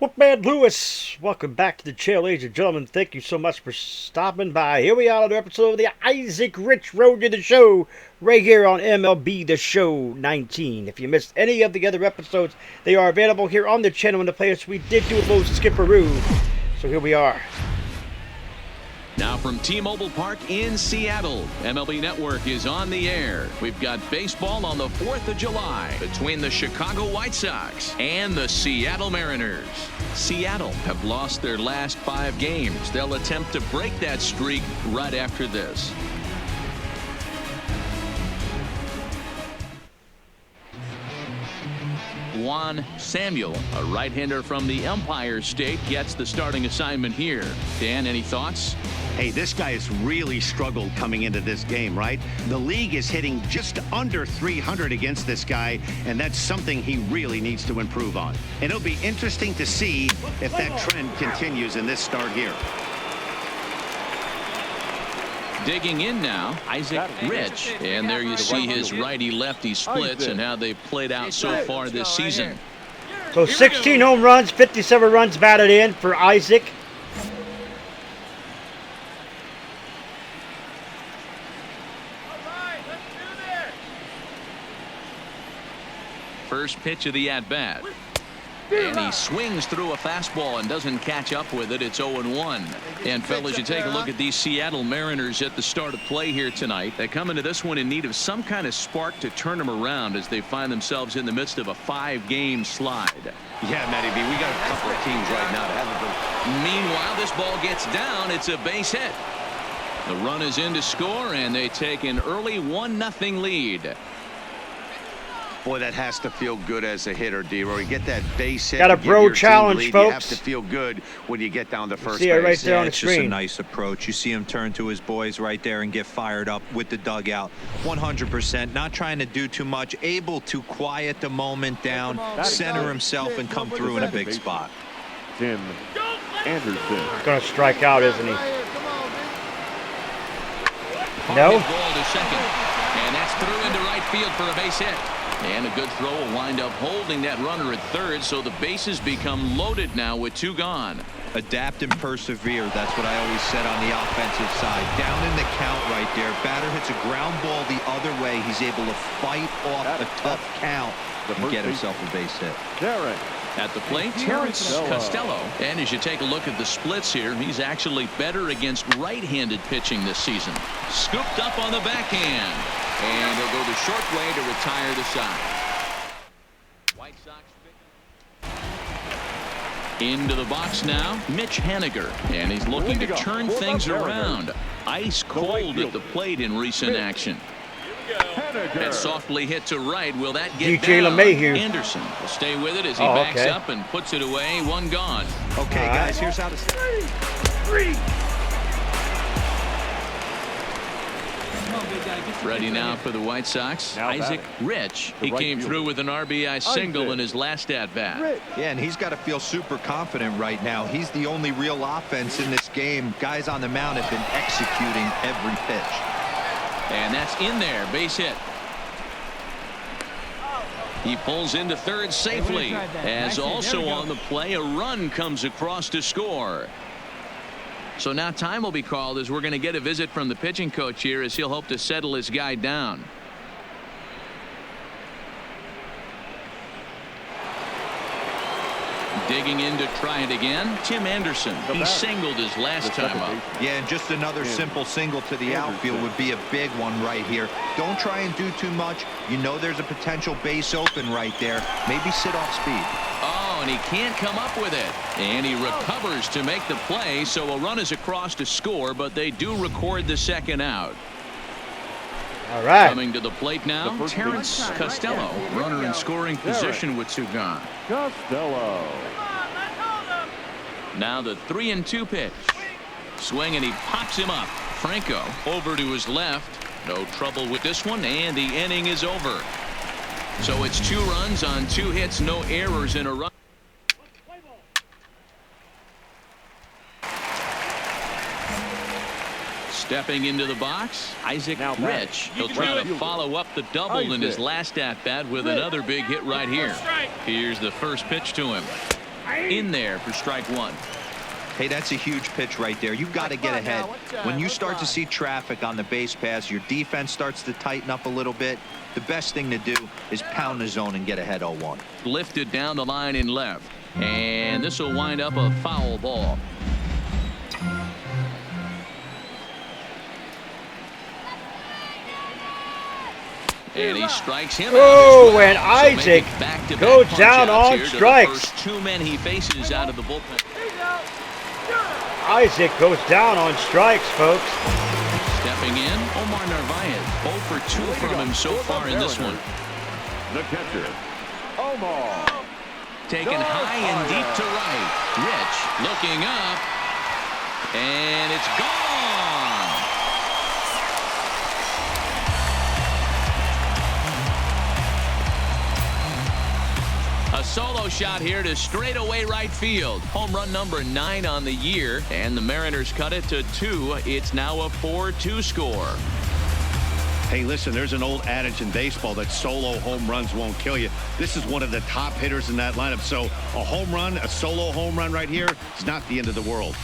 Wolfman Lewis, welcome back to the channel, ladies and gentlemen. Thank you so much for stopping by. Here we are on another episode of the Issac Rich Road to the Show, right here on MLB The Show 19. If you missed any of the other episodes, they are available here on the channel in the playlist. We did do a little skipperoo, so here we are. Now from T-Mobile Park in Seattle, MLB Network is on the air. We've got baseball on the 4th of July between the Chicago White Sox and the Seattle Mariners. Seattle have lost their last 5 games. They'll attempt to break that streak right after this. Juan Samuel, a right-hander from the Empire State, gets the starting assignment here. Dan, any thoughts? Hey, this guy has really struggled coming into this game, right? The league is hitting just under 300 against this guy, and that's something he really needs to improve on. And it'll be interesting to see if that trend continues in this start here. Digging in now, Issac Rich. And there you see his righty-lefty splits and how they've played out so far this season. So 16 home runs, 57 runs batted in for Issac. First pitch of the at-bat. And he swings through a fastball and doesn't catch up with it. It's 0-1. And fellas, you take a look at these Seattle Mariners at the start of play here tonight. They come into this one in need of some kind of spark to turn them around as they find themselves in the midst of a 5-game slide. Yeah, Matty B, we got a couple of teams right now that haven't been. Meanwhile, this ball gets down. It's a base hit. The run is in to score, and they take an early 1-0 lead. Boy, that has to feel good as a hitter, D-Roy. You get that base hit. Got a bro challenge, folks. You have to feel good when you get down to first base. See it right there on the It's screen. just a nice approach. You see him turn to his boys right there and get fired up with the dugout. 100%. Not trying to do too much. Able to quiet the moment down, center himself, and come through in a big spot. Tim Anderson. He's going to strike out, isn't he? No. Ball to second. And that's through into right field for a base hit. And a good throw will wind up holding that runner at third, so the bases become loaded now with 2 gone. Adapt and persevere. That's what I always said on the offensive side. Down in the count right there. Batter hits a ground ball the other way. He's able to fight off a tough count and get himself a base hit. At the plate, Terrence Costello. And as you take a look at the splits here, he's actually better against right-handed pitching this season. Scooped up on the backhand. And he'll go the short way to retire the side. White Sox into the box now, Mitch Haniger. And he's looking to turn things around. Ice cold at the plate in recent action. And softly hit to right. Will that get DJ down? LeMahieu. Anderson will stay with it as he backs up and puts it away. 1 gone. Okay, guys, here's how to stay. Ready now for the White Sox. Issac Rich. He came through with an RBI single in his last at-bat. Yeah, and he's got to feel super confident right now. He's the only real offense in this game. Guys on the mound have been executing every pitch. And that's in there. Base hit. He pulls into third safely. As also on the play, a run comes across to score. So now time will be called as we're going to get a visit from the pitching coach here as he'll hope to settle his guy down. Digging in to try it again, Tim Anderson. He singled his last time up. Yeah, and just another simple single to the outfield would be a big one right here. Don't try and do too much. You know there's a potential base open right there. Maybe sit off speed. Oh, and he can't come up with it. And he recovers to make the play, so a run is across to score, but they do record the second out. All right. Coming to the plate now, Terrence Costello, runner in scoring position with 2 gone. Costello. Now the 3-2 pitch. Swing, and he pops him up. Franco over to his left. No trouble with this one, and the inning is over. So it's 2 runs on 2 hits, no errors in a run. Stepping into the box, Issac Rich. He'll try to follow up the double in his last at-bat with another big hit right here. Here's the first pitch to him. in there for strike one. Hey, that's a huge pitch right there. You've got to get ahead. When you start to see traffic on the base pass, your defense starts to tighten up a little bit. The best thing to do is pound the zone and get ahead 0-1. Lifted down the line in left. And this will wind up a foul ball. And he strikes him out as Oh, well. and Isaac goes down on strikes. First two men he faces out of the bullpen. Isaac goes down on strikes, folks. Stepping in, Omar Narvaez. 0 for 2 from him so far in this one. The catcher, Omar. Taken high and deep to right. Rich looking up. And it's gone. A solo shot here to straightaway right field. Home run number 9 on the year. And the Mariners cut it to 2. It's now a 4-2 score. Hey, listen, there's an old adage in baseball that solo home runs won't kill you. This is one of the top hitters in that lineup. So a home run, a solo home run right here, is not the end of the world.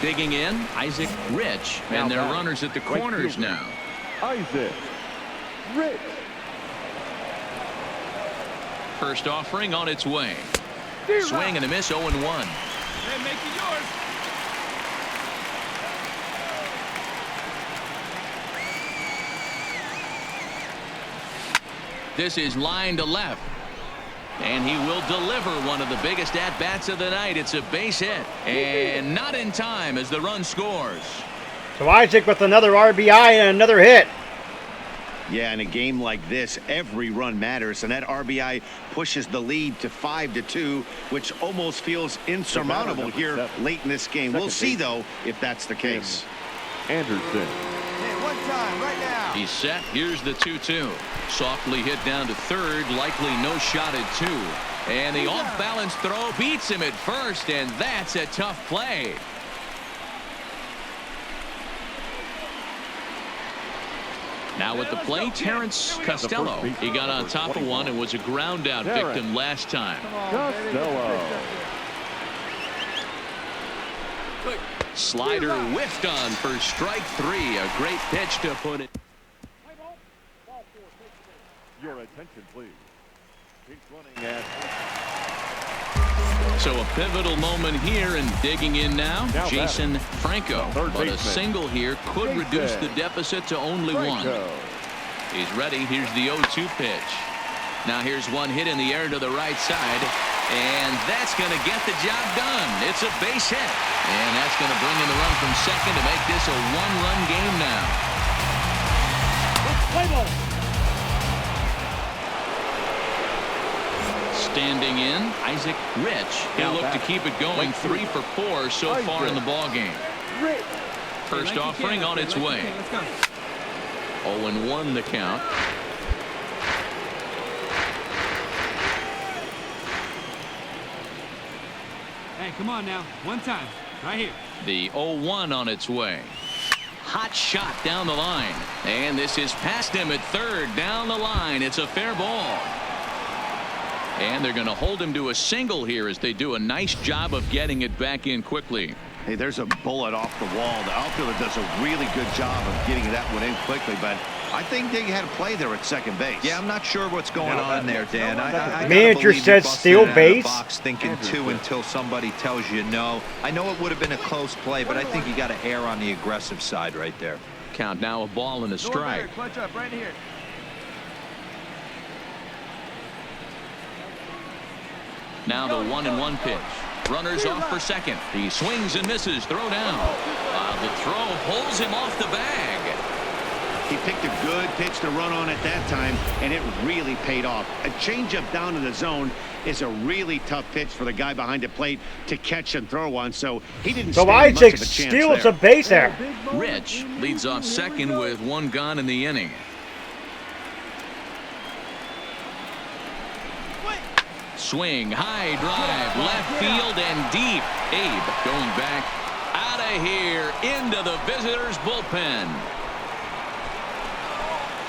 Digging in, Issac Rich. And they're runners at the corners now. Issac Rich. First offering on its way. Swing and a miss, 0-1. Then make it yours. This is line to left. And he will deliver one of the biggest at-bats of the night. It's a base hit. And not in time as the run scores. So Isaac with another RBI and another hit. Yeah, in a game like this, every run matters, and that RBI pushes the lead to 5-2, which almost feels insurmountable here late in this game. We'll see, though, if that's the case. Anderson. Hey, one time, right now. He's set. Here's the 2-2. Softly hit down to third. Likely no shot at 2. And the off-balance throw beats him at first, and that's a tough play. Now at the plate, Terrence Costello. He got on top of one and was a ground out victim last time. Costello. Slider whiffed on for strike 3. A great pitch to put it. Your attention, please. He's running at. So a pivotal moment here, and digging in now, Jason Franco. But a single here could reduce the deficit to only 1. He's ready. Here's the 0-2 pitch. Now here's one hit in the air to the right side, and that's going to get the job done. It's a base hit, and that's going to bring in the run from second to make this a 1-run game now. Standing in, Issac Rich. He'll look to keep it going. 3 for 4 so far in the ball game. First offering on its way. 0-1 the count. Hey, come on now. One time. Right here. The 0-1 on its way. Hot shot down the line. And this is past him at third. Down the line. It's a fair ball. And they're going to hold him to a single here as they do a nice job of getting it back in quickly. Hey, there's a bullet off the wall. The outfielder does a really good job of getting that one in quickly, but I think they had a play there at second base. Yeah, I'm not sure what's going on there, Dan. I Manager says steal base. Box thinking 2 until somebody tells you no. I know it would have been a close play, but I think you got to err on the aggressive side right there. Count now a ball and a strike. Clutch up right here. Now the 1-1 pitch. Runners off for second. He swings and misses. Throw down. The throw pulls him off the bag. He picked a good pitch to run on at that time, and it really paid off. A changeup down in the zone is a really tough pitch for the guy behind the plate to catch and throw on, so he didn't stand much Isaac of a chance steals there. a base there. Rich leads off second with 1 gone in the inning. Swing, high drive, left field and deep. Abe going back out play here into the visitors' bullpen.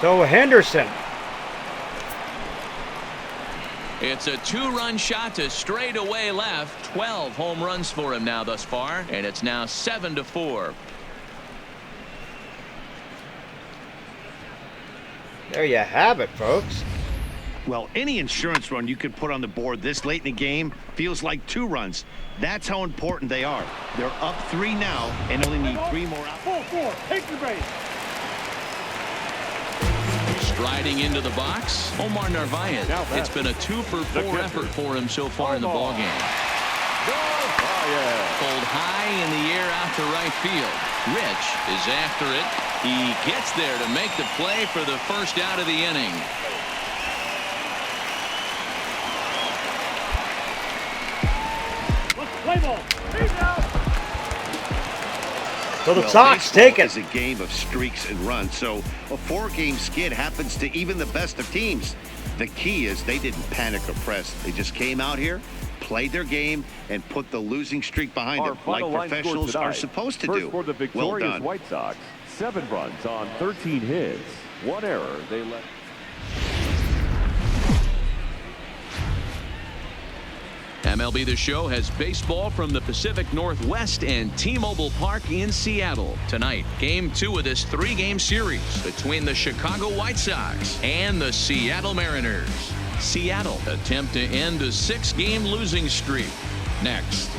So Henderson. It's a 2-run shot to straightaway left. 12 home runs for him now thus far, and it's now 7-4. There you have it, folks. Well, any insurance run you could put on the board this late in the game feels like 2 runs. That's how important they are. They're up 3 now and only need 3 more out. 4-4. Take the base. Striding into the box, Omar Narvaez. It's been a 2-for-4 effort for him so far in the ballgame. Pulled high in the air out to right field. Rich is after it. He gets there to make the play for the first out of the inning. Play ball. So the Sox take it. It's a game of streaks and runs, so a 4-game skid happens to even the best of teams. The key is they didn't panic or press. They just came out here, played their game, and put the losing streak behind them, like professionals are supposed to do. For the victorious Well done. White Sox, 7 runs on 13 hits. 1 error. They let. MLB The Show has baseball from the Pacific Northwest and T-Mobile Park in Seattle. Tonight, Game 2 of this 3-game series between the Chicago White Sox and the Seattle Mariners. Seattle attempt to end a 6-game losing streak. Next.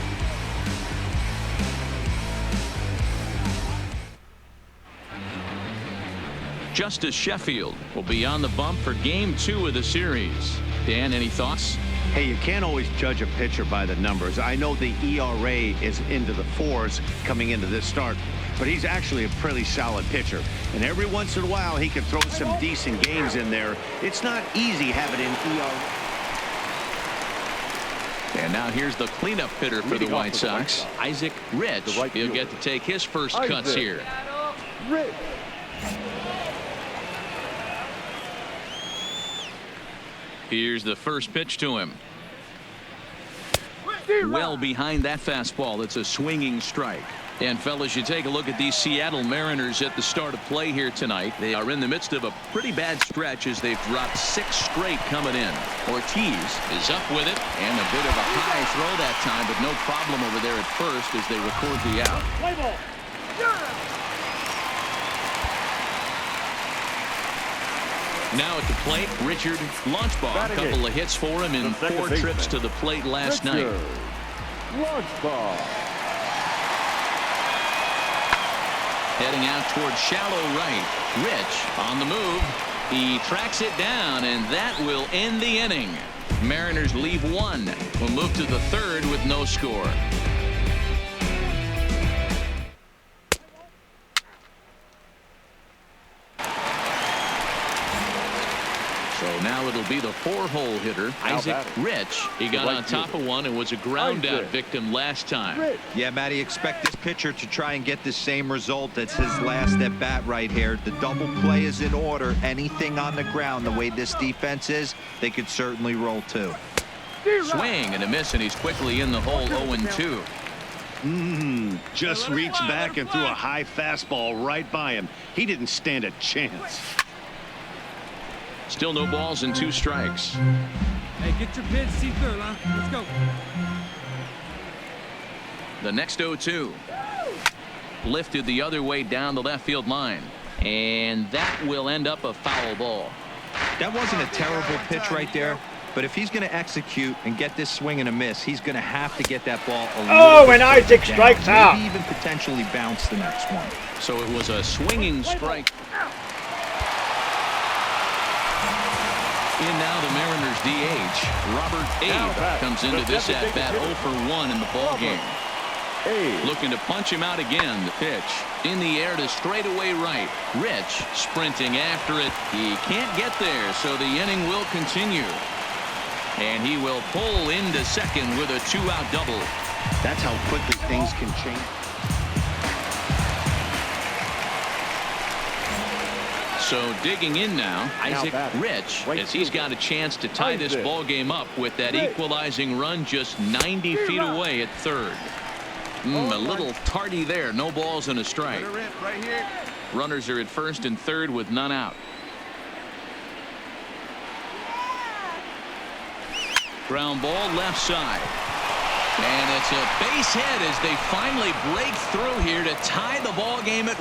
Justice Sheffield will be on the bump for Game 2 of the series. Dan, any thoughts? Hey, you can't always judge a pitcher by the numbers. I know the ERA is into the 4s coming into this start, but he's actually a pretty solid pitcher. And every once in a while, he can throw some decent games in there. It's not easy having an ERA. And now here's the cleanup hitter for the White Sox, Issac Rich. He'll get to take his first cuts here. Rich. Here's the first pitch to him. Well behind that fastball. It's a swinging strike. And fellas, you take a look at these Seattle Mariners at the start of play here tonight. They are in the midst of a pretty bad stretch as they've dropped 6 straight coming in. Ortiz is up with it, and a bit of a high throw that time, but no problem over there at first as they record the out. Play ball. Now at the plate, Richard Launchbaugh. A couple of hits for him in 4 trips to the plate last night. Launchbaugh. Heading out towards shallow right. Rich on the move. He tracks it down, and that will end the inning. Mariners leave 1. We'll move to the 3rd with no score. So now it'll be the 4-hole hitter, Issac Rich. He got on top of one and was a ground-out victim last time. Yeah, Matty, expect this pitcher to try and get the same result. That's his last at bat right here. The double play is in order. Anything on the ground, the way this defense is, they could certainly roll too. Swing and a miss, and he's quickly in the hole 0-2. Just reached back and threw a high fastball right by him. He didn't stand a chance. Still no balls and 2 strikes. Hey, get your pitch, see through, huh? Let's go. The next 0-2. Lifted the other way down the left field line. And that will end up a foul ball. That wasn't a terrible pitch right there. But if he's going to execute and get this swing and a miss, he's going to have to get that ball a little bit and Isaac strikes out. Maybe even potentially bounce the next one. So it was a swinging strike. In now the Mariners DH, Robert Abe comes into this at-bat 0 for 1 in the ballgame. Looking to punch him out again. The pitch in the air to straightaway right. Rich sprinting after it. He can't get there, so the inning will continue. And he will pull into second with a 2-out double. That's how quickly things can change. So digging in now, Issac Rich, as he's got a chance to tie this ball game up with that equalizing run just 90 feet away at 3rd. A little tardy there. No balls and a strike. Right here. Runners are at first and third with none out. Ground ball left side. And it's a base hit as they finally break through here to tie the ball game at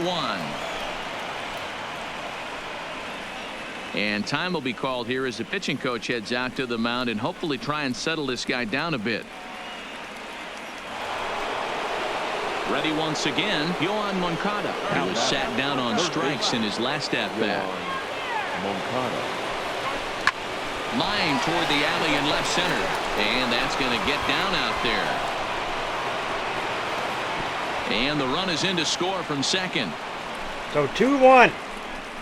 1. And time will be called here as the pitching coach heads out to the mound and hopefully try and settle this guy down a bit. Ready once again, Yohan Moncada. He was sat down on strikes in his last at-bat. Moncada. Line toward the alley in left center. And that's going to get down out there. And the run is in to score from second. So 2-1.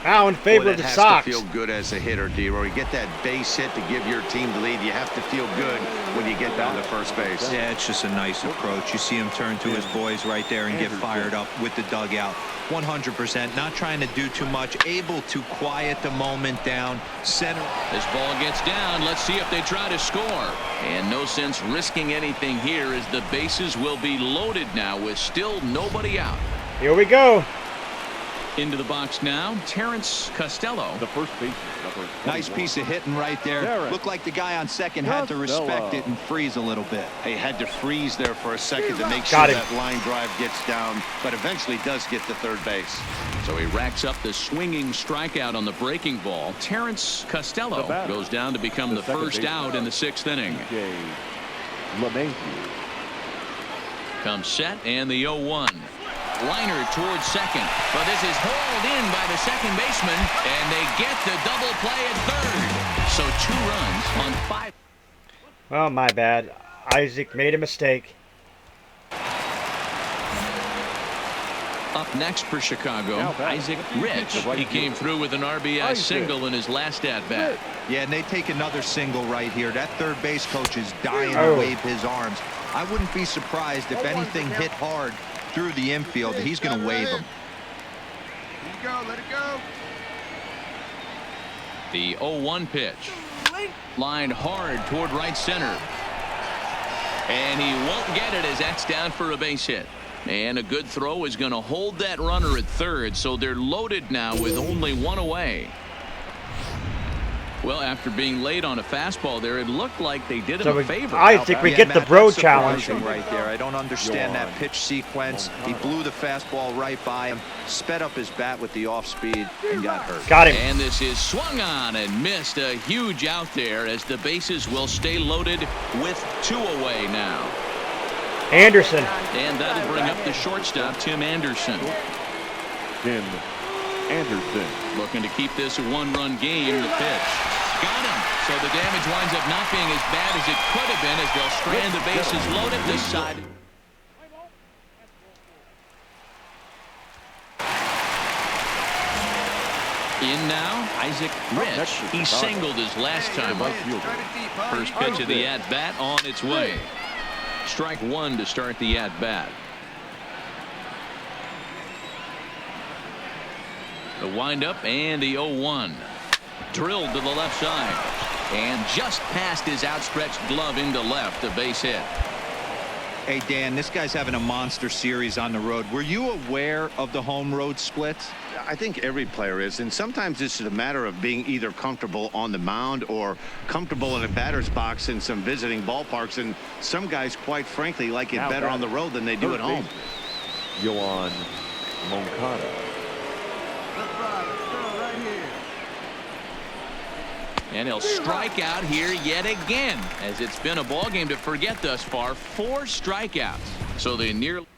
Now in favor of the Sox. That has to feel good as a hitter, D-Roy. You get that base hit to give your team the lead. You have to feel good when you get down to first base. Yeah, it's just a nice approach. You see him turn to his boys right there and get fired up with the dugout. 100%. Not trying to do too much. Able to quiet the moment down. Center. This ball gets down. Let's see if they try to score. And no sense risking anything here as the bases will be loaded now with still nobody out. Here we go. Into the box now, Terrence Costello. The first baseman. Nice piece of hitting right there. Looked like the guy on second had to respect it and freeze a little bit. He had to freeze there for a second to make sure that line drive gets down, but eventually does get to third base. So he racks up the swinging strikeout on the breaking ball. Terrence Costello goes down to become the first out in the 6th inning. Comes set and the 0-1. Liner towards second, but this is hauled in by the second baseman, and they get the double play at third. So 2 runs on 5. Oh, my bad. Isaac made a mistake. Up next for Chicago, Issac Rich. He came through with an RBI single in his last at-bat. Yeah, and they take another single right here. That third base coach is dying to wave his arms. I wouldn't be surprised if anything hit hard through the infield. He's going to wave him. Let it go. Let it go. The 0-1 pitch. Lined hard toward right center. And he won't get it as that's down for a base hit. And a good throw is going to hold that runner at third, so they're loaded now with only 1 away. Well, after being late on a fastball there, it looked like they did him a favor. I think we get the bro challenge right there. I don't understand that pitch sequence. He blew the fastball right by him, sped up his bat with the off speed, and got hurt. Got him. And this is swung on and missed. A huge out there as the bases will stay loaded with 2 away now. Anderson. And that'll bring up the shortstop, Tim Anderson. Tim Anderson. Looking to keep this a 1-run game. The pitch. Got him. So the damage winds up not being as bad as it could have been as they'll strand the bases loaded this side. In now, Issac Rich. He singled his last time up. First pitch of the at-bat on its way. Strike 1 to start the at-bat. The windup and the 0-1. Drilled to the left side. And just past his outstretched glove into left, a base hit. Hey, Dan, this guy's having a monster series on the road. Were you aware of the home road splits? I think every player is, and sometimes it's a matter of being either comfortable on the mound or comfortable in a batter's box in some visiting ballparks, and some guys, quite frankly, like it better on the road than they do at home. Yohan Moncada. And he'll strike out here yet again, as it's been a ball game to forget thus far. 4 strikeouts. So they nearly.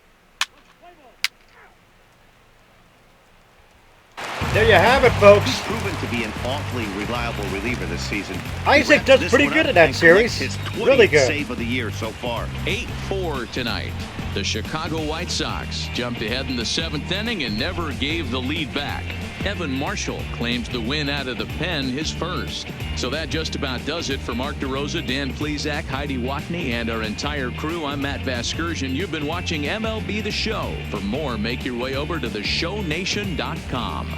There you have it, folks. He's proven to be an awfully reliable reliever this season. Isaac does pretty good at that series. His 20th Really good. save of the year so far. 8-4 tonight. The Chicago White Sox jumped ahead in the 7th inning and never gave the lead back. Evan Marshall claims the win out of the pen, his first. So that just about does it for Mark DeRosa, Dan Plesac, Heidi Watney, and our entire crew. I'm Matt Vasgersian. You've been watching MLB The Show. For more, make your way over to theshownation.com.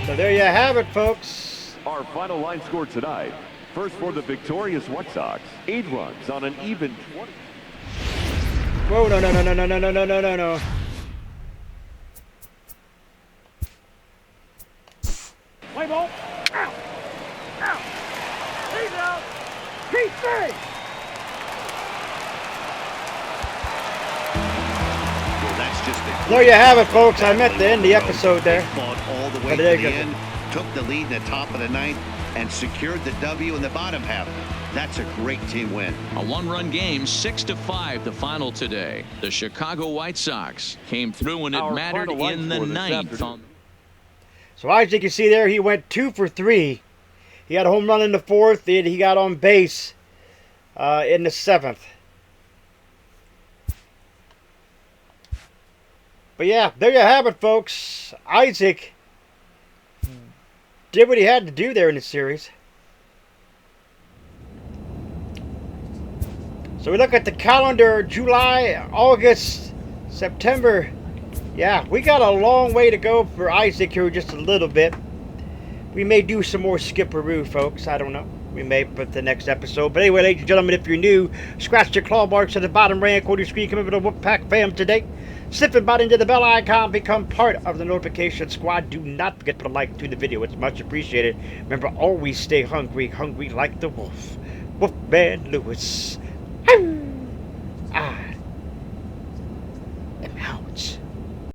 So there you have it, folks. Our final line score tonight. First for the victorious White Sox, 8 runs on an even 20. Whoa, no, no, no, no, no, no, no, no, no, no. Play ball. Out. Out. He's out. He's safe. Well, that's just it. There you have it, folks. I meant to end the episode there. Fought all the way But to there the you go. end, took the lead in the top of the ninth, and secured the W in the bottom half. That's a great team win. A one-run game, 6-5, the final today. The Chicago White Sox came through when it Our mattered final line in the score this ninth. afternoon. So as you can see there, he went 2 for 3. He had a home run in the 4th, and he got on base in the 7th. But yeah, there you have it, folks. Isaac did what he had to do there in the series. So we look at the calendar, July, August, September. Yeah, we got a long way to go for Isaac here, just a little bit. We may do some more skipperoo, folks. I don't know. We may put the next episode. But anyway, ladies and gentlemen, if you're new, scratch your claw marks at the bottom right corner of your screen. Come over to Wolfpack fam today. Slip and bite into the bell icon. Become part of the notification squad. Do not forget to put a like to the video. It's much appreciated. Remember, always stay hungry. Hungry like the wolf. Wolfman Lewis. Ow!